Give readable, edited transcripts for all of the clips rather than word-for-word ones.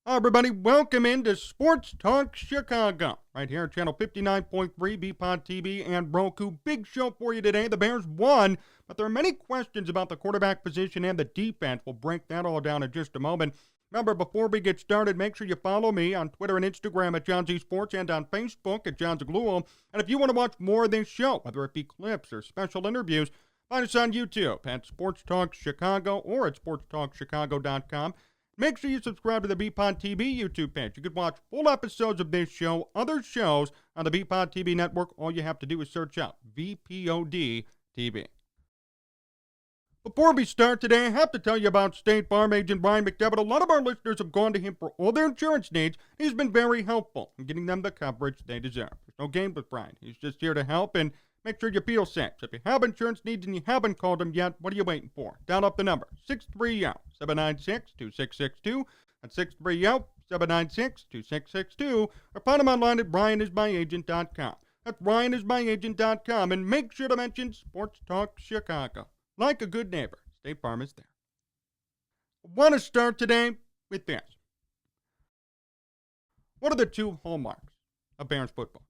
Hi, everybody. Welcome into Sports Talk Chicago, right here on Channel 59.3, BPOD TV, and Roku. Big show for you today. The Bears won, but there are many questions about the quarterback position and the defense. We'll break that all down in just a moment. Remember, before we get started, make sure you follow me on Twitter and Instagram at Jon Z Sports and on Facebook at Jon Zaghloul. And if you want to watch more of this show, whether it be clips or special interviews, find us on YouTube at Sports Talk Chicago or at sportstalkchicago.com. Make sure you subscribe to the BPOD TV YouTube page. You can watch full episodes of this show, other shows on the BPOD TV network. All you have to do is search out VPOD TV. Before we start today, I have to tell you about State Farm agent Brian McDevitt. A lot of our listeners have gone to him for all their insurance needs. He's been very helpful in getting them the coverage they deserve. There's no game with Brian. He's just here to help and make sure you feel safe. So if you have insurance needs and you haven't called him yet, what are you waiting for? Dial up the number, 630-796-2662. That's 630-796-2662. Or find him online at brianismyagent.com. That's brianismyagent.com. And make sure to mention Sports Talk Chicago. Like a good neighbor, State Farm is there. I want to start today with this. What are the two hallmarks of Bears football?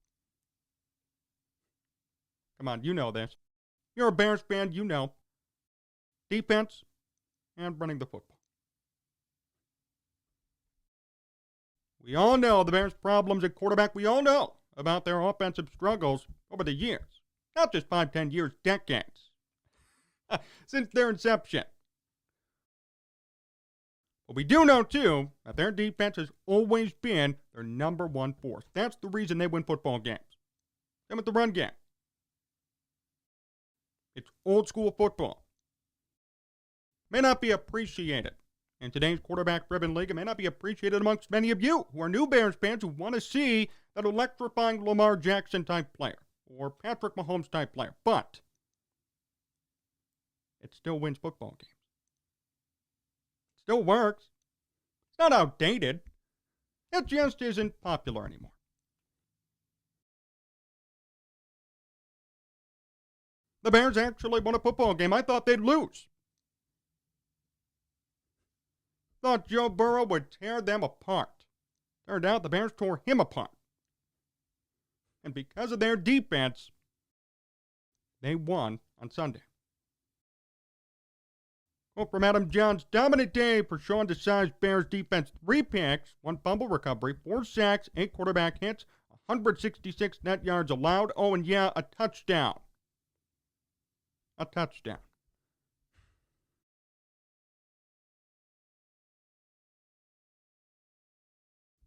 Come on, you know this. You're a Bears fan, you know. Defense and running the football. We all know the Bears' problems at quarterback. We all know about their offensive struggles over the years. Not just 5, 10 years, decades. Since their inception. But we do know, too, that their defense has always been their number one force. That's the reason they win football games. Same with the run game. It's old school football. May not be appreciated in today's quarterback-driven league. It may not be appreciated amongst many of you who are new Bears fans who want to see that electrifying Lamar Jackson-type player or Patrick Mahomes-type player. But it still wins football games. It still works. It's not outdated. It just isn't popular anymore. The Bears actually won a football game. I thought they'd lose. Thought Joe Burrow would tear them apart. Turned out the Bears tore him apart. And because of their defense, they won on Sunday. Quote from Adam Johns, dominant day for Sean Desai's Bears defense. 3 picks, 1 fumble recovery, 4 sacks, 8 quarterback hits, 166 net yards allowed. Oh, and yeah, a touchdown. A touchdown.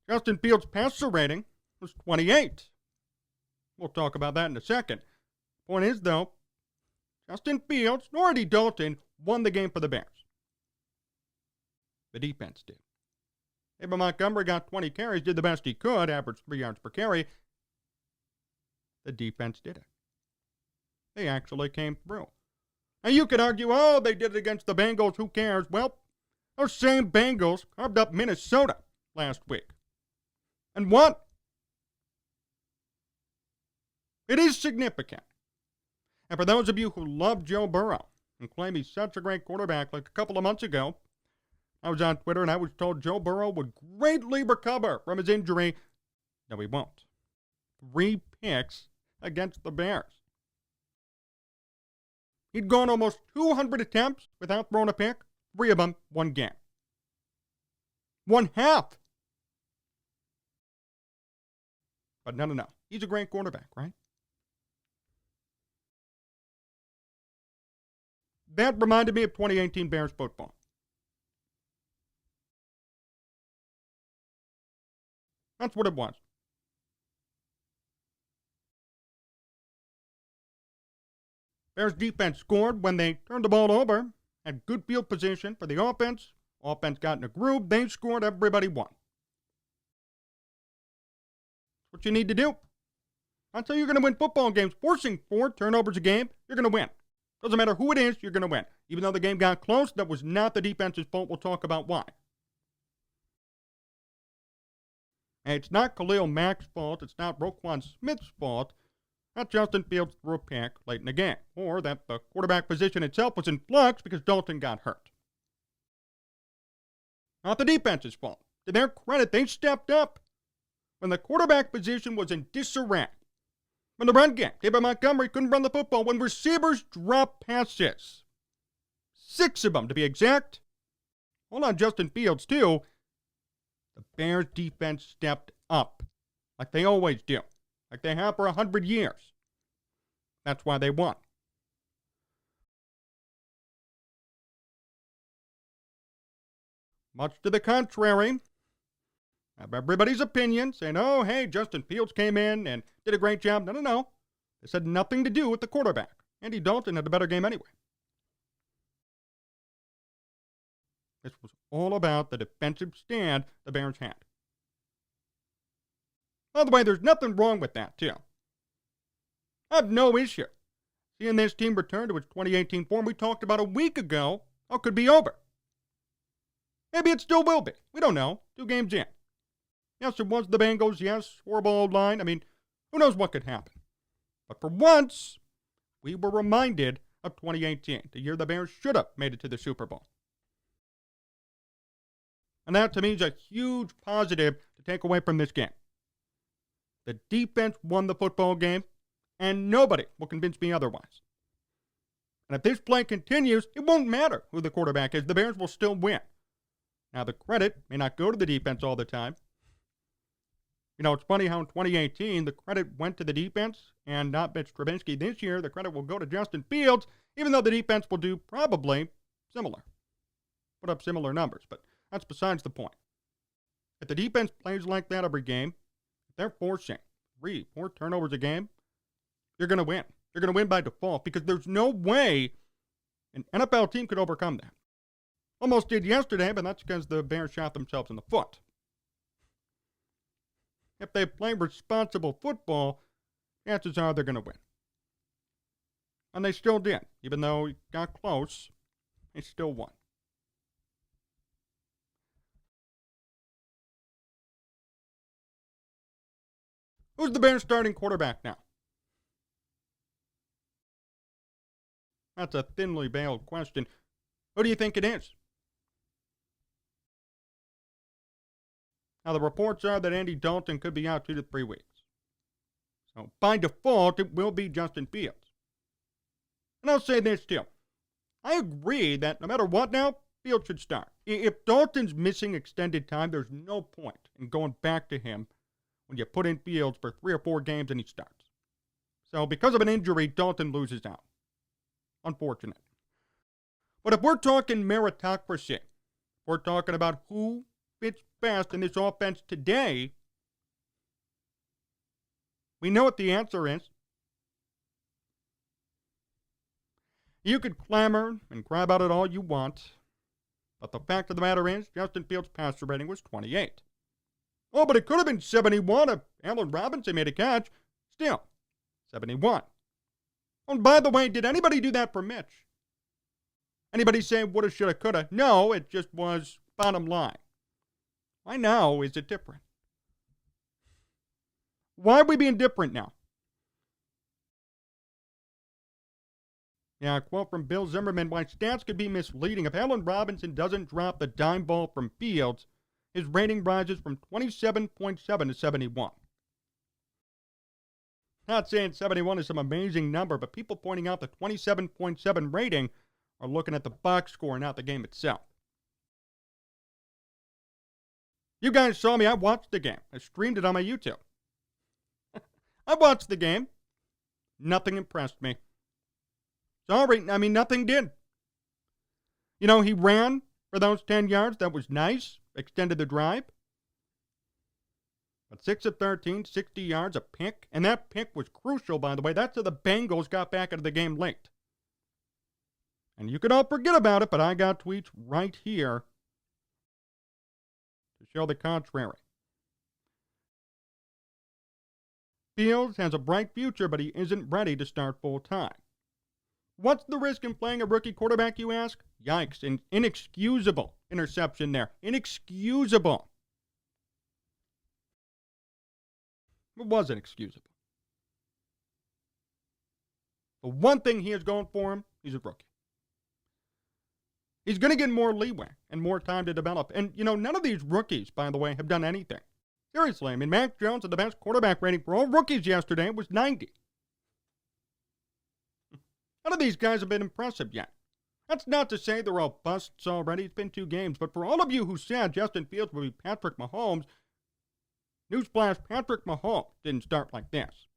Justin Fields' passer rating was 28. We'll talk about that in a second. Point is, though, Justin Fields, nor Andy Dalton, won the game for the Bears. The defense did. David Montgomery got 20 carries, did the best he could, averaged 3 yards per carry. The defense did it. They actually came through. Now, you could argue, oh, they did it against the Bengals, who cares? Well, those same Bengals carved up Minnesota last week. And what? It is significant. And for those of you who love Joe Burrow and claim he's such a great quarterback, like a couple of months ago, I was on Twitter and I was told Joe Burrow would greatly recover from his injury. No, he won't. 3 picks against the Bears. He'd gone almost 200 attempts without throwing a pick. 3 of them, 1 game. 1/2. But no. He's a great quarterback, right? That reminded me of 2018 Bears football. That's what it was. Bears defense scored when they turned the ball over, had good field position for the offense. Offense got in a groove. They scored. Everybody won. That's what you need to do. That's how you're going to win football games. Forcing 4 turnovers a game, you're going to win. Doesn't matter who it is, you're going to win. Even though the game got close, that was not the defense's fault. We'll talk about why. And it's not Khalil Mack's fault. It's not Roquan Smith's fault that Justin Fields threw a pick late in the game, or that the quarterback position itself was in flux because Dalton got hurt. Not the defense's fault. To their credit, they stepped up when the quarterback position was in disarray. When the run game, David Montgomery couldn't run the football. When receivers dropped passes, 6 of them to be exact. Hold on, Justin Fields too. The Bears defense stepped up like they always do, like they have for 100 years. That's why they won. Much to the contrary, everybody's opinion saying, oh, hey, Justin Fields came in and did a great job. No. This had nothing to do with the quarterback. Andy Dalton had a better game anyway. This was all about the defensive stand the Bears had. By the way, there's nothing wrong with that, too. I have no issue seeing this team return to its 2018 form we talked about a week ago. How it could be over. Maybe it still will be. We don't know. 2 games in. Yes, it was the Bengals. Yes, horrible old line. I mean, who knows what could happen. But for once, we were reminded of 2018, the year the Bears should have made it to the Super Bowl. And that, to me, is a huge positive to take away from this game. The defense won the football game, and nobody will convince me otherwise. And if this play continues, it won't matter who the quarterback is. The Bears will still win. Now, the credit may not go to the defense all the time. You know, it's funny how in 2018, the credit went to the defense and not Mitch Trubisky. This year, the credit will go to Justin Fields, even though the defense will do probably similar. Put up similar numbers, but that's besides the point. If the defense plays like that every game, if they're forcing 3-4 turnovers a game, you're going to win. You're going to win by default because there's no way an NFL team could overcome that. Almost did yesterday, but that's because the Bears shot themselves in the foot. If they play responsible football, chances are they're going to win. And they still did. Even though it got close, they still won. Who's the Bears starting quarterback now? That's a thinly veiled question. Who do you think it is? Now, the reports are that Andy Dalton could be out 2 to 3 weeks. So, by default, it will be Justin Fields. And I'll say this, too. I agree that no matter what now, Fields should start. If Dalton's missing extended time, there's no point in going back to him when you put in Fields for 3 or 4 games and he starts. So, because of an injury, Dalton loses out. Unfortunate. But if we're talking meritocracy, if we're talking about who fits best in this offense today, we know what the answer is. You could clamor and cry about it all you want, but the fact of the matter is, Justin Fields' passer rating was 28. Oh, but it could have been 71 if Allen Robinson made a catch. Still, 71. Oh, and by the way, did anybody do that for Mitch? Anybody say woulda, shoulda, coulda? No, it just was bottom line. Why now is it different? Why are we being different now? Yeah, a quote from Bill Zimmerman, why stats could be misleading. If Allen Robinson doesn't drop the dime ball from Fields, his rating rises from 27.7 to 71. Not saying 71 is some amazing number, but people pointing out the 27.7 rating are looking at the box score, not the game itself. You guys saw me. I watched the game. I streamed it on my YouTube. I watched the game. Nothing impressed me. Sorry, I mean, nothing did. You know, he ran for those 10 yards. That was nice. Extended the drive. But 6 of 13, 60 yards, a pick. And that pick was crucial, by the way. That's how the Bengals got back into the game late. And you can all forget about it, but I got tweets right here to show the contrary. Fields has a bright future, but he isn't ready to start full time. What's the risk in playing a rookie quarterback, you ask? Yikes, an inexcusable interception there. Inexcusable. It wasn't excusable. The one thing he has going for him, he's a rookie. He's going to get more leeway and more time to develop. And, none of these rookies, by the way, have done anything. Seriously, I mean, Mac Jones had the best quarterback rating for all rookies yesterday. Was 90. None of these guys have been impressive yet. That's not to say they're all busts already. It's been 2 games. But for all of you who said Justin Fields would be Patrick Mahomes, newsflash, Patrick Mahomes didn't start like this.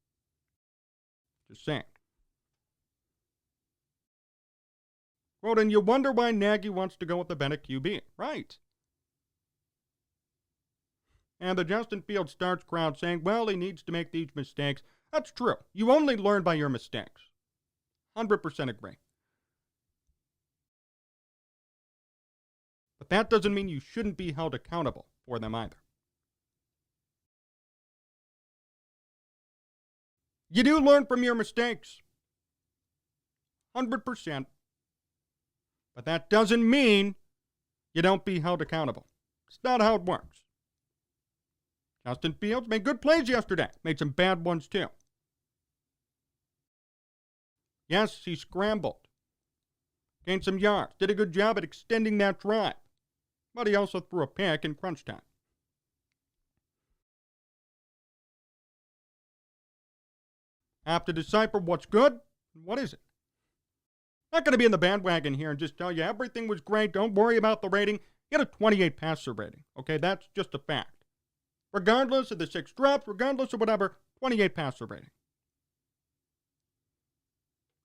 Just saying. Quote, and you wonder why Nagy wants to go with the Bennett QB. Right. And the Justin Fields starts crowd saying, well, he needs to make these mistakes. That's true. You only learn by your mistakes. 100% agree. But that doesn't mean you shouldn't be held accountable for them either. You do learn from your mistakes. 100%. But that doesn't mean you don't be held accountable. It's not how it works. Justin Fields made good plays yesterday. Made some bad ones too. Yes, he scrambled. Gained some yards. Did a good job at extending that drive. But he also threw a pick in crunch time. Have to decipher what's good and what isn't. Not going to be in the bandwagon here and just tell you everything was great. Don't worry about the rating. He had a 28 passer rating. Okay, that's just a fact. Regardless of the 6 drops, regardless of whatever, 28 passer rating.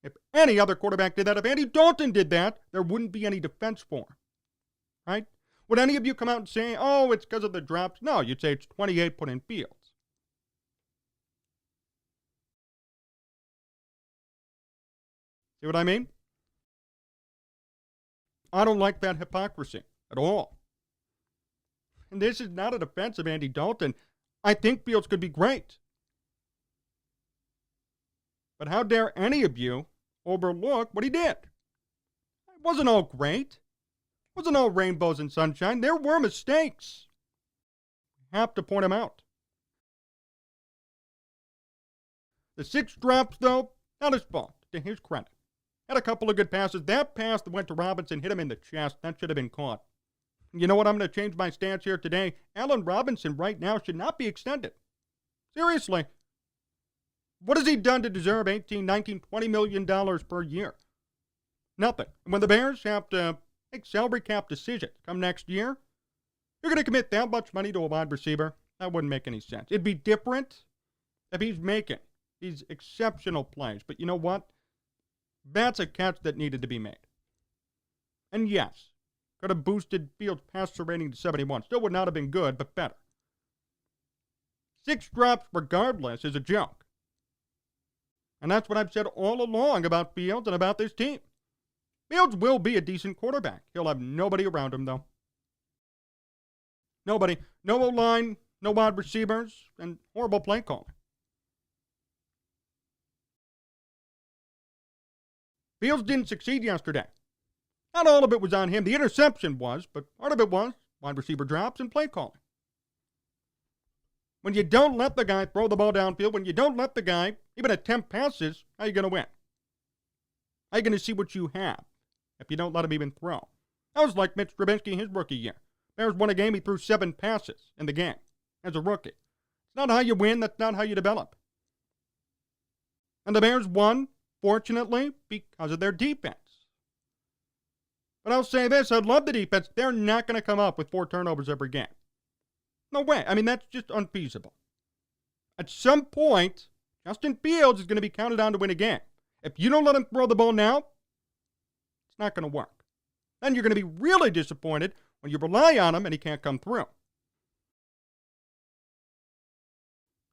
If any other quarterback did that, if Andy Dalton did that, there wouldn't be any defense for him. Right? Would any of you come out and say, oh, it's because of the drops? No, you'd say it's 28 put in Fields. See what I mean? I don't like that hypocrisy at all. And this is not a defense of Andy Dalton. I think Fields could be great. But how dare any of you overlook what he did? It wasn't all great. It wasn't all rainbows and sunshine. There were mistakes. We have to point them out. The 6 drops, though, not his fault, to his credit. Had a couple of good passes. That pass that went to Robinson hit him in the chest. That should have been caught. You know what? I'm going to change my stance here today. Allen Robinson right now should not be extended. Seriously. What has he done to deserve $18, $19, $20 million per year? Nothing. And when the Bears have to make salary cap decisions come next year, you're going to commit that much money to a wide receiver? That wouldn't make any sense. It'd be different if he's making these exceptional plays. But you know what? That's a catch that needed to be made. And yes, could have boosted Fields' passer rating to 71. Still would not have been good, but better. 6 drops regardless is a joke. And that's what I've said all along about Fields and about this team. Fields will be a decent quarterback. He'll have nobody around him, though. Nobody. No O-line, no wide receivers, and horrible play calling. Fields didn't succeed yesterday. Not all of it was on him. The interception was, but part of it was wide receiver drops and play calling. When you don't let the guy throw the ball downfield, when you don't let the guy even attempt passes, how are you going to win? How are you going to see what you have if you don't let him even throw? That was like Mitch Trubisky his rookie year. Bears won a game, he threw 7 passes in the game as a rookie. It's not how you win, that's not how you develop. And the Bears won, fortunately, because of their defense. But I'll say this, I love the defense. They're not going to come up with 4 turnovers every game. No way. I mean, that's just unfeasible. At some point, Justin Fields is going to be counted on to win a game. If you don't let him throw the ball now, it's not going to work. Then you're going to be really disappointed when you rely on him and he can't come through.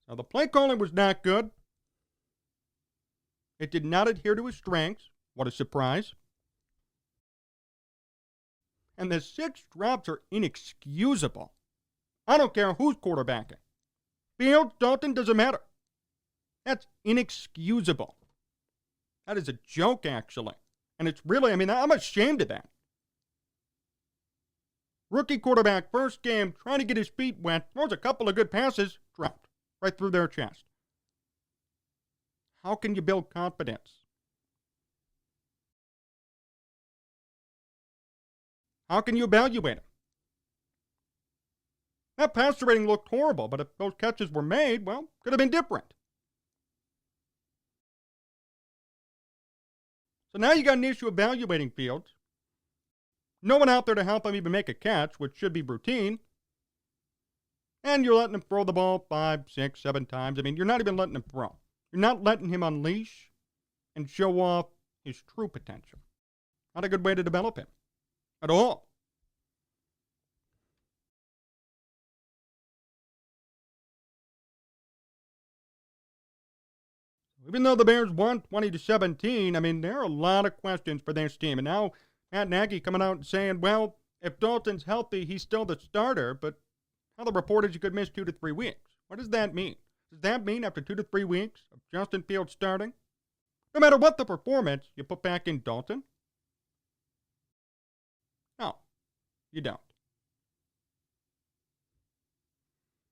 So the play calling was not good. It did not adhere to his strengths. What a surprise. And the 6 drops are inexcusable. I don't care who's quarterbacking. Fields, Dalton, doesn't matter. That's inexcusable. That is a joke, actually. And it's really, I mean, I'm ashamed of that. Rookie quarterback, first game, trying to get his feet wet, throws a couple of good passes, dropped right through their chest. How can you build confidence? How can you evaluate him? That passer rating looked horrible, but if those catches were made, well, could have been different. So now you got an issue evaluating Fields. No one out there to help him even make a catch, which should be routine. And you're letting him throw the ball 5, 6, 7 times. I mean, you're not even letting him throw. You're not letting him unleash and show off his true potential. Not a good way to develop him at all. Even though the Bears won 20-17, I mean, there are a lot of questions for this team. And now Matt Nagy coming out and saying, well, if Dalton's healthy, he's still the starter, but now the report is you could miss 2 to 3 weeks. What does that mean? Does that mean after 2 to 3 weeks of Justin Fields starting, no matter what the performance, you put back in Dalton? No, you don't.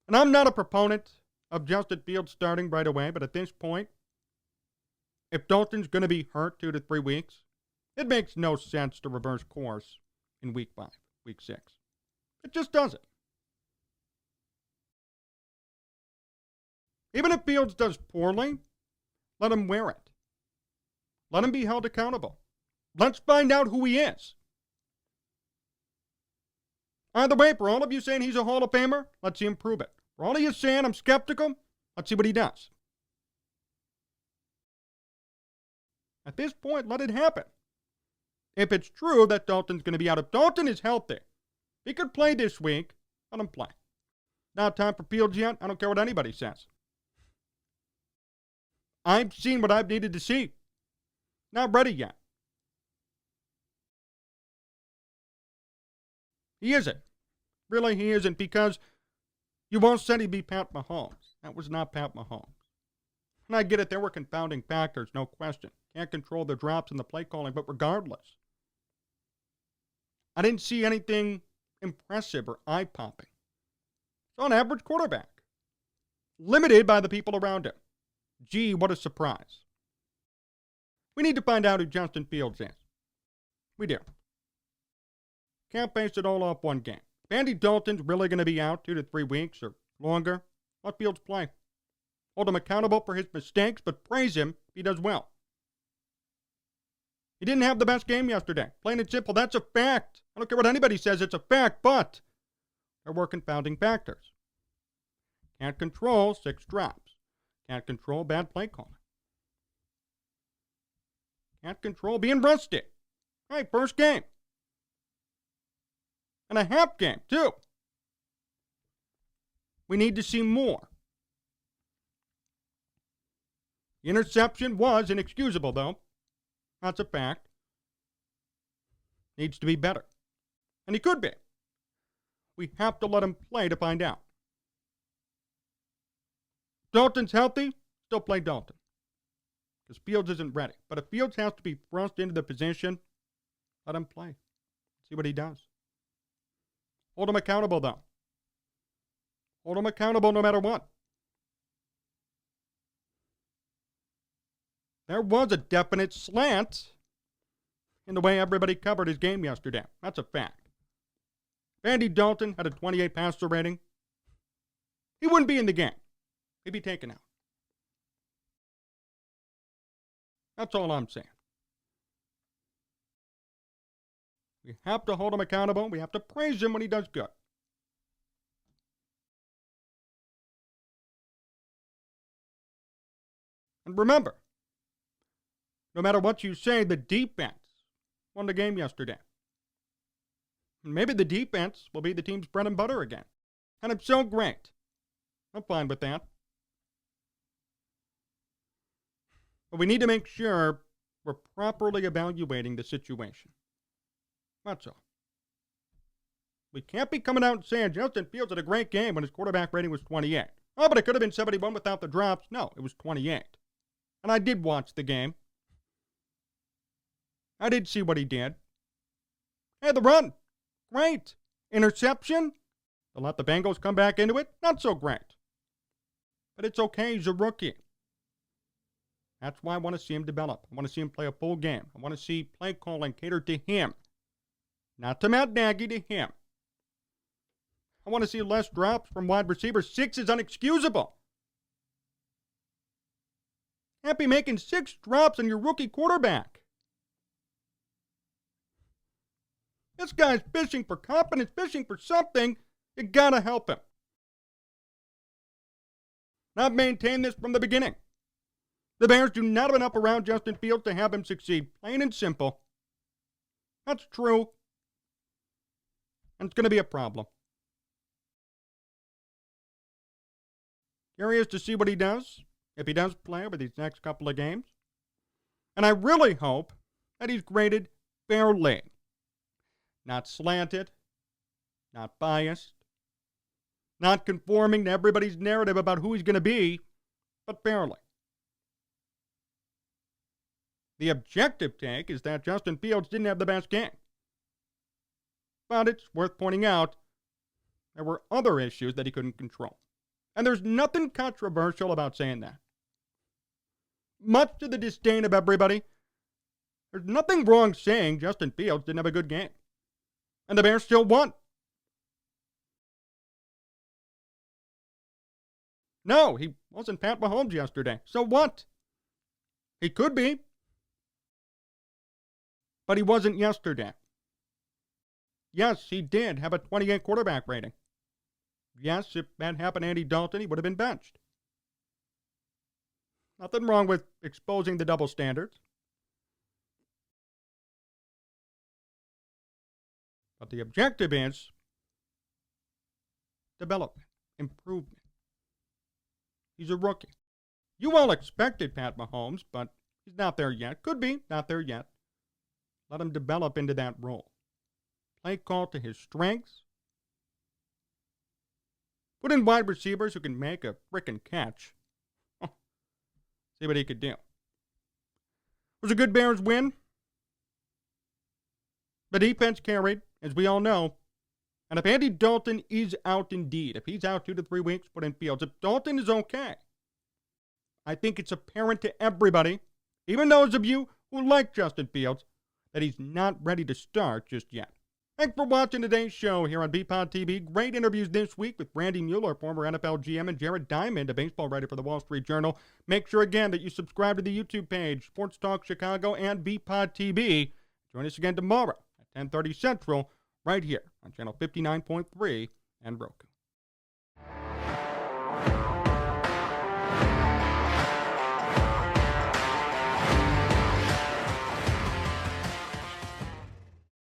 And I'm not a proponent of Justin Fields starting right away, but at this point, if Dalton's going to be hurt 2 to 3 weeks, it makes no sense to reverse course in week 5, week 6. It just doesn't. Even if Fields does poorly, let him wear it. Let him be held accountable. Let's find out who he is. Either way, for all of you saying he's a Hall of Famer, let's see him prove it. For all of you saying I'm skeptical, let's see what he does. At this point, let it happen. If it's true that Dalton's going to be out, if Dalton is healthy, he could play this week, let him play. Not time for Fields yet. I don't care what anybody says. I've seen what I've needed to see. Not ready yet. He isn't. Really, he isn't, because you won't said he'd be Pat Mahomes. That was not Pat Mahomes. And I get it, there were confounding factors, no question. Can't control the drops and the play calling, but regardless, I didn't see anything impressive or eye-popping. It's an average quarterback. Limited by the people around him. Gee, what a surprise. We need to find out who Justin Fields is. We do. Can't base it all off one game. If Andy Dalton's really going to be out 2 to 3 weeks or longer, let Fields play. Hold him accountable for his mistakes, but praise him if he does well. He didn't have the best game yesterday. Plain and simple, that's a fact. I don't care what anybody says, it's a fact, but there were confounding factors. Can't control 6 drops. Can't control bad play calling. Can't control being rusty. Hey, first game. And a half game, too. We need to see more. The interception was inexcusable, though. That's a fact. Needs to be better. And he could be. We have to let him play to find out. Dalton's healthy, still play Dalton. Because Fields isn't ready. But if Fields has to be thrust into the position, let him play. See what he does. Hold him accountable, though. Hold him accountable no matter what. There was a definite slant in the way everybody covered his game yesterday. That's a fact. If Andy Dalton had a 28 passer rating, he wouldn't be in the game. He'd be taken out. That's all I'm saying. We have to hold him accountable. We have to praise him when he does good. And remember, no matter what you say, the defense won the game yesterday. And maybe the defense will be the team's bread and butter again. And it's so great. I'm fine with that. But we need to make sure we're properly evaluating the situation. That's all. We can't be coming out and saying Justin Fields had a great game when his quarterback rating was 28. Oh, but it could have been 71 without the drops. No, it was 28. And I did watch the game. I did see what he did. Hey, the run. Great. Interception. To let the Bengals come back into it. Not so great. But it's okay. He's a rookie. That's why I want to see him develop. I want to see him play a full game. I want to see play calling catered to him. Not to Matt Nagy, to him. I want to see less drops from wide receivers. 6 is unexcusable. Can't be making 6 drops on your rookie quarterback. This guy's fishing for confidence, fishing for something. You gotta help him. Not maintain this from the beginning. The Bears do not have enough around Justin Fields to have him succeed. Plain and simple. That's true. And it's going to be a problem. Curious to see what he does, if he does play over these next couple of games. And I really hope that he's graded fairly. Not slanted, not biased, not conforming to everybody's narrative about who he's going to be, but fairly. The objective take is that Justin Fields didn't have the best game. But it's worth pointing out there were other issues that he couldn't control. And there's nothing controversial about saying that. Much to the disdain of everybody, there's nothing wrong saying Justin Fields didn't have a good game. And the Bears still won. No, he wasn't Pat Mahomes yesterday. So what? He could be. But he wasn't yesterday. Yes, he did have a 28 quarterback rating. Yes, if that happened to Andy Dalton, he would have been benched. Nothing wrong with exposing the double standards. But the objective is development, improvement. He's a rookie. You all expected Pat Mahomes, but he's not there yet. Could be, not there yet. Let him develop into that role. Play call to his strengths. Put in wide receivers who can make a frickin' catch. See what he could do. It was a good Bears win. The defense carried, as we all know. And if Andy Dalton is out indeed, if he's out 2 to 3 weeks, put in Fields. If Dalton is okay, I think it's apparent to everybody, even those of you who like Justin Fields, that he's not ready to start just yet. Thanks for watching today's show here on BPOD TV. Great interviews this week with Randy Mueller, former NFL GM, and Jared Diamond, a baseball writer for the Wall Street Journal. Make sure, again, that you subscribe to the YouTube page, Sports Talk Chicago and BPOD TV. Join us again tomorrow at 10:30 Central, right here on Channel 59.3 and Roku.